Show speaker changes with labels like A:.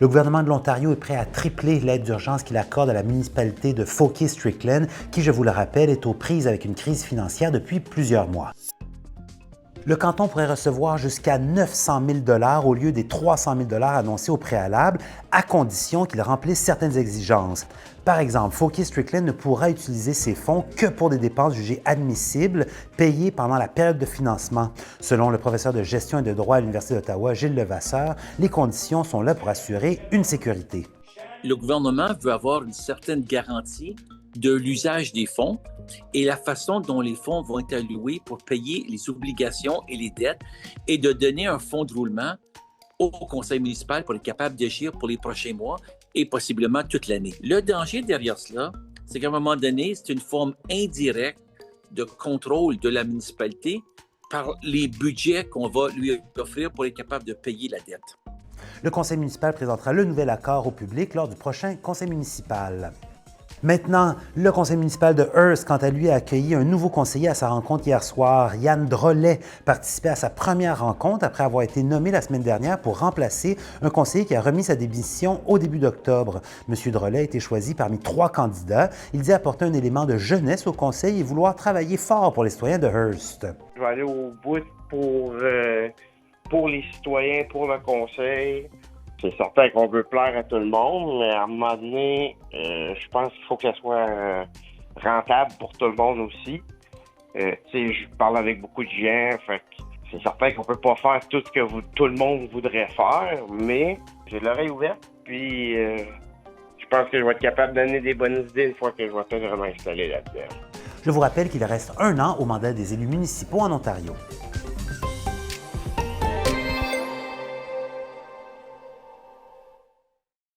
A: Le gouvernement de l'Ontario est prêt à tripler l'aide d'urgence qu'il accorde à la municipalité de Fauquier-Strickland, qui, je vous le rappelle, est aux prises avec une crise financière depuis plusieurs mois. Le canton pourrait recevoir jusqu'à 900 000 au lieu des 300 000 annoncés au préalable, à condition qu'il remplisse certaines exigences. Par exemple, Fauquier-Strickland ne pourra utiliser ces fonds que pour des dépenses jugées admissibles, payées pendant la période de financement. Selon le professeur de gestion et de droit à l'Université d'Ottawa, Gilles Levasseur, les conditions sont là pour assurer une sécurité.
B: Le gouvernement veut avoir une certaine garantie de l'usage des fonds et la façon dont les fonds vont être alloués pour payer les obligations et les dettes et de donner un fonds de roulement au conseil municipal pour être capable d'agir pour les prochains mois et possiblement toute l'année. Le danger derrière cela, c'est qu'à un moment donné, c'est une forme indirecte de contrôle de la municipalité par les budgets qu'on va lui offrir pour être capable de payer la dette.
A: Le conseil municipal présentera le nouvel accord au public lors du prochain conseil municipal. Maintenant, le conseil municipal de Hearst, quant à lui, a accueilli un nouveau conseiller à sa rencontre hier soir. Yann Drolet participait à sa première rencontre après avoir été nommé la semaine dernière pour remplacer un conseiller qui a remis sa démission au début d'octobre. M. Drolet a été choisi parmi 3 candidats. Il dit apporter un élément de jeunesse au conseil et vouloir travailler fort pour les citoyens de Hearst.
C: Je vais aller au bout pour les citoyens, pour le conseil. C'est certain qu'on veut plaire à tout le monde, mais à un moment donné, je pense qu'il faut que ça soit rentable pour tout le monde aussi. Je parle avec beaucoup de gens, fait que c'est certain qu'on peut pas faire tout ce que tout le monde voudrait faire, mais j'ai l'oreille ouverte, puis je pense que je vais être capable de donner des bonnes idées une fois que je vais être vraiment installé là-dedans.
A: Je vous rappelle qu'il reste 1 an au mandat des élus municipaux en Ontario.